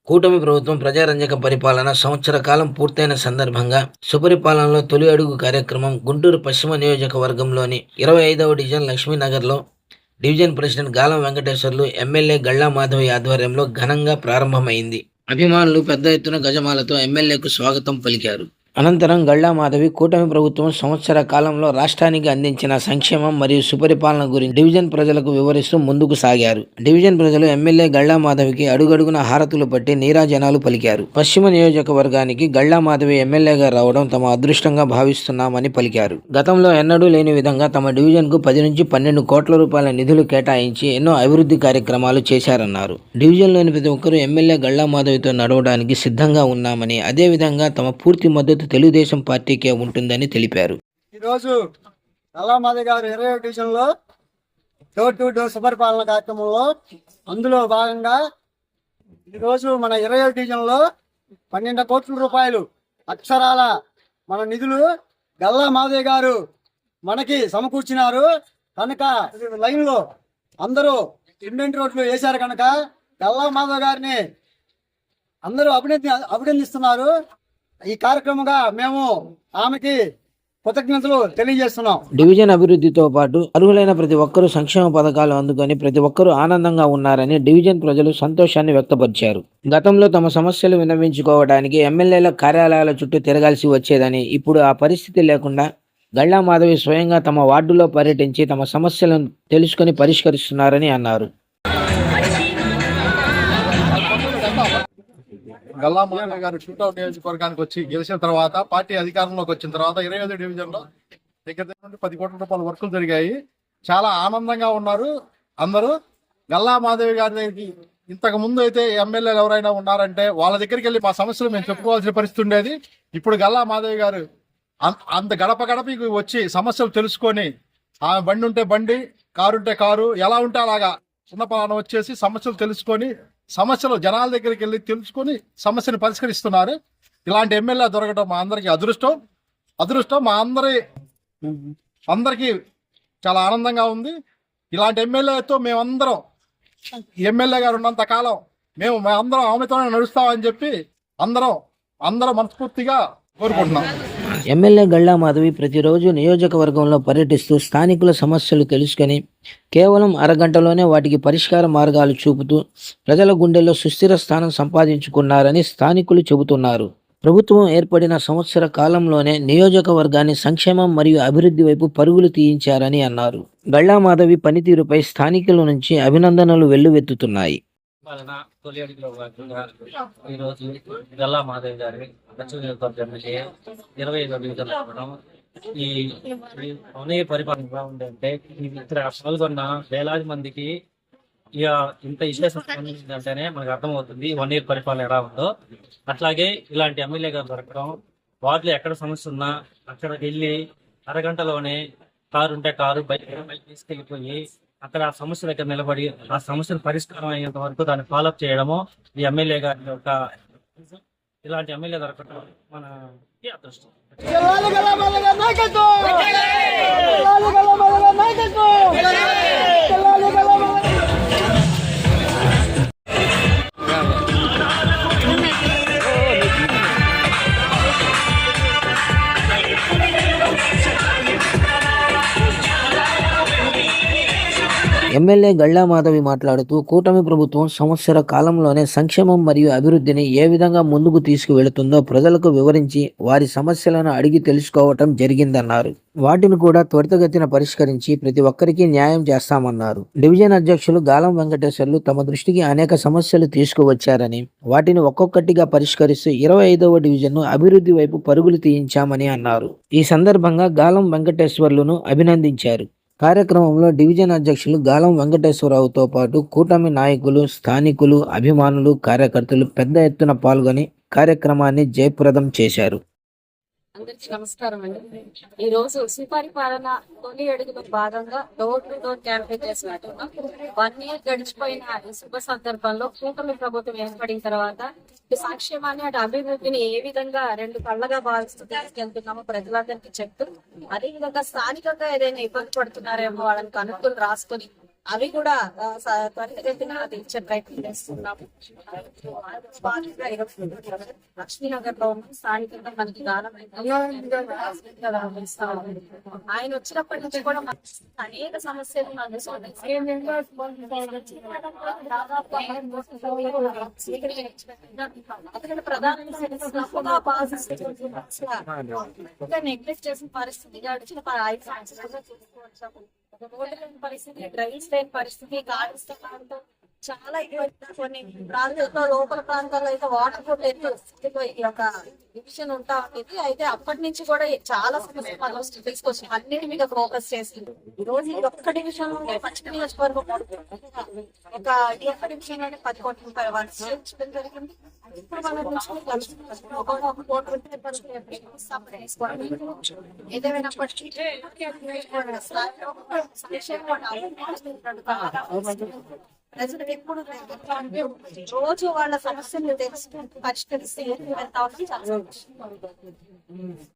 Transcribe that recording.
కూటమి ప్రభుత్వం ప్రజారంజక పరిపాలన సంవత్సర కాలం పూర్తయిన సందర్భంగా సుపరిపాలనలో తొలి అడుగు కార్యక్రమం గుంటూరు పశ్చిమ నియోజకవర్గంలోని 25వ డివిజన్ లక్ష్మీనగర్లో డివిజన్ ప్రెసిడెంట్ గాలం వెంకటేశ్వర్లు ఎమ్మెల్యే గళ్ళా మాధవి ఆధ్వర్యంలో ఘనంగా ప్రారంభమైంది. అభిమానులు పెద్ద ఎత్తున గజమాలతో ఎమ్మెల్యేకు స్వాగతం పలికారు. అనంతరం గళ్ళా మాధవి కూటమి ప్రభుత్వం సంవత్సర కాలంలో రాష్ట్రానికి అందించిన సంక్షేమం మరియు సుపరిపాలన గురించి డివిజన్ ప్రజలకు వివరిస్తూ ముందుకు సాగారు. డివిజన్ ప్రజలు ఎమ్మెల్యే గళ్ళా మాధవికి అడుగడుగున హారతులు పట్టి నీరాజనాలు పలికారు. పశ్చిమ నియోజకవర్గానికి గళ్ళా మాధవి ఎమ్మెల్యేగా రావడం తమ అదృష్టంగా భావిస్తున్నామని పలికారు. గతంలో ఎన్నడూ లేని విధంగా తమ డివిజన్కు 10 నుంచి 12 కోట్ల రూపాయల నిధులు కేటాయించి ఎన్నో అభివృద్ధి కార్యక్రమాలు చేశారన్నారు. డివిజన్లోని ప్రతి ఒక్కరూ ఎమ్మెల్యే గళ్ళా మాధవితో నడవడానికి సిద్ధంగా ఉన్నామని, అదేవిధంగా తమ పూర్తి మద్దతు తెలుగుదేశం పార్టీకే ఉంటుందని తెలిపారు. ఈరోజు గల్లామాధవి గారు 20వ డివిజన్లో డోర్ టు డోర్ సుపరిపాలన కార్యక్రమంలో అందులో భాగంగా ఈరోజు మన 20వ డివిజన్లో 12 కోట్ల రూపాయలు అక్షరాల మన నిధులు గల్లామాధవి గారు మనకి సమకూర్చినారు కనుక లైన్లో అందరూ సిమెంట్ రోడ్లు వేశారు కనుక గల్లామాధవి గారిని అందరూ అభినందిస్తున్నారు. ఈ కార్యక్రమంగా మేము ఆమెకి కృతజ్ఞతలు తెలియజేస్తున్నాం. డివిజన్ అభివృద్ధితో పాటు అర్హులైన ప్రతి ఒక్కరూ సంక్షేమ పథకాలు అందుకొని ప్రతి ఒక్కరూ ఆనందంగా ఉన్నారని డివిజన్ ప్రజలు సంతోషాన్ని వ్యక్తపరిచారు. గతంలో తమ సమస్యలు విన్నవించుకోవడానికి ఎమ్మెల్యేల కార్యాలయాల చుట్టూ తిరగాల్సి వచ్చేదని, ఇప్పుడు ఆ పరిస్థితి లేకుండా గళ్ళా మాధవి స్వయంగా తమ వార్డులో పర్యటించి తమ సమస్యలను తెలుసుకొని పరిష్కరిస్తున్నారని అన్నారు. గల్లామాధవి గారు షూట్అవుట్ నియోజకవర్గానికి వచ్చి గెలిచిన తర్వాత పార్టీ అధికారంలోకి వచ్చిన తర్వాత 25వ డివిజన్లో దగ్గర నుండి 10 కోట్ల రూపాయల వర్కులు జరిగాయి. చాలా ఆనందంగా ఉన్నారు అందరూ. గల్లామాధవి గారి దగ్గరికి ఇంతకు ముందు అయితే ఎమ్మెల్యేలు ఎవరైనా ఉన్నారంటే వాళ్ళ దగ్గరికి వెళ్ళి మా సమస్యలు మేము చెప్పుకోవాల్సిన పరిస్థితి ఉండేది. ఇప్పుడు గల్లామాధవి గారు అంత గడప గడపకి వచ్చి సమస్యలు తెలుసుకొని, ఆమె బండి ఉంటే బండి, కారు ఉంటే కారు, ఎలా ఉంటే అలాగా చిన్న పాలన వచ్చేసి సమస్యలు తెలుసుకొని, సమస్యలు జనాల దగ్గరికి వెళ్ళి తెలుసుకొని సమస్యను పరిష్కరిస్తున్నారు. ఇలాంటి ఎమ్మెల్యే దొరకడం మా అందరికి అదృష్టం మా అందరికీ చాలా ఆనందంగా ఉంది. ఇలాంటి ఎమ్మెల్యేతో మేమందరం ఎమ్మెల్యే గారు ఉన్నంత కాలం మేమందరం ఆమెతోనే నడుస్తామని చెప్పి అందరం మనస్ఫూర్తిగా కోరుకుంటున్నాం. ఎమ్మెల్యే గళ్ళా మాధవి ప్రతిరోజు నియోజకవర్గంలో పర్యటిస్తూ స్థానికుల సమస్యలు తెలుసుకొని కేవలం అరగంటలోనే వాటికి పరిష్కార మార్గాలు చూపుతూ ప్రజల గుండెల్లో సుస్థిర స్థానం సంపాదించుకున్నారని స్థానికులు చెబుతున్నారు. ప్రభుత్వం ఏర్పడిన సంవత్సర కాలంలోనే నియోజకవర్గాన్ని సంక్షేమం మరియు అభివృద్ధి వైపు పరుగులు తీయించారని అన్నారు. గళ్ళా మాధవి పనితీరుపై స్థానికుల నుంచి అభినందనలు వెల్లువెత్తుతున్నాయి. తొలి అడుగులో భాగంగా ఈరోజు గల్లా మాధవి గారి పశ్చిమ నియోజకవర్గం ఎమ్మెల్యే 25వ డివిజన్ రావడం ఈ పరిపాలన ఎలా ఉందంటే ఇక్కడ పాల్గొన్న వేలాది మందికి ఇక ఇంత విశేషం అంటేనే మనకు అర్థమవుతుంది 1 ఇయర్ పరిపాలన ఎలా ఉందో. అట్లాగే ఇలాంటి ఎమ్మెల్యే గారు దొరకడం, వార్డులో ఎక్కడ సమస్య ఉన్నా అక్కడికి వెళ్ళి అరగంటలోనే కారు ఉంటే కారు, బైక్ తీసుకెళ్ళిపోయి అక్కడ ఆ సమస్య దగ్గర నిలబడి ఆ సమస్యను పరిష్కారం అయ్యేంత వరకు దాన్ని ఫాలోఅప్ చేయడము ఈ ఎమ్మెల్యే గారి యొక్క ఇలాంటి ఎమ్మెల్యే దొరకడం మన అదృష్టం. ఎమ్మెల్యే గళ్ళా మాధవి మాట్లాడుతూ కూటమి ప్రభుత్వం సంవత్సర కాలంలోనే సంక్షేమం మరియు అభివృద్ధిని ఏ విధంగా ముందుకు తీసుకువెళుతుందో ప్రజలకు వివరించి వారి సమస్యలను అడిగి తెలుసుకోవటం జరిగిందన్నారు. వాటిని కూడా త్వరితగతిన పరిష్కరించి ప్రతి ఒక్కరికి న్యాయం చేస్తామన్నారు. డివిజన్ అధ్యక్షులు గాలం వెంకటేశ్వర్లు తమ దృష్టికి అనేక సమస్యలు తీసుకువచ్చారని, వాటిని ఒక్కొక్కటిగా పరిష్కరిస్తూ 25వ డివిజన్ను అభివృద్ధి వైపు పరుగులు తీయించామని అన్నారు. ఈ సందర్భంగా గాలం వెంకటేశ్వర్లను అభినందించారు. కార్యక్రమంలో డివిజన్ అధ్యక్షులు గాలం వెంకటేశ్వరరావుతో పాటు కూటమి నాయకులు, స్థానికులు, అభిమానులు, కార్యకర్తలు పెద్ద ఎత్తున పాల్గొని కార్యక్రమాన్ని జయప్రదం చేశారు. అందరికి నమస్కారం అండి. ఈ రోజు సుపరిపాలన తొలి అడుగులో భాగంగా డోర్ టు డోర్ క్యాంపెయిన్ చేసినట్టున్నాం. 1 ఇయర్ గడిచిపోయిన ఈ శుభ సందర్భంలో కూటమి ప్రభుత్వం ఏర్పడిన తర్వాత ఈ సంక్షేమాన్ని అటు అభివృద్ధిని ఏ విధంగా 2 కళ్ళగా భావిస్తూ తీసుకెళ్తున్నామో ప్రజలందరికీ చెప్తూ, అదేవిధంగా స్థానికంగా ఏదైనా ఇబ్బంది పడుతున్నారేమో వాళ్ళని కనుక్కొని రాసుకొని అవి కూడా త్వరితగతిన తీర్చే ప్రయత్నం చేస్తున్నాము. లక్ష్మీనగర్ లో స్థానికంగా మనకి ఆయన వచ్చినప్పటి నుంచి కూడా అనేక సమస్యలు నెగ్లెక్ట్ చేసిన పరిస్థితి గడిచిన 5 సంవత్సరాలుగా చూసుకోవచ్చు. రోడ్డు లేని పరిస్థితి, డ్రైన్స్ లేని పరిస్థితి, గార్డెన్స్ చాలా ఇబ్బంది. కొన్ని ప్రాంతాల్లో, లోపల ప్రాంతాల్లో అయితే వాటర్ కూడా ఎన్నో స్థితిలో ఈ యొక్క డివిజన్ ఉంటా ఉండేది. అయితే అప్పటి నుంచి కూడా చాలా సమస్యలు మన తీసుకొచ్చి అన్నిటి మీద ఫోకస్ చేసి ఈ రోజు ఈ ఒక్క డివిజన్ లోనే పశ్చిమ నియోజకవర్గం ఒక ఈ ఒక్క డివిజన్ లోనే 10 కోట్ల రూపాయలు జరిగింది. ఇప్పుడు మన నుంచి 1 కోటి రూపాయలు ఏదేమైనప్పటికీ ప్రజలు ఎప్పుడు రోజు వాళ్ళ సమస్యలు తెలుసుకుంటూ పరిష్కరిస్తే వెళ్తా ఉంటే చాలా సంతోషం.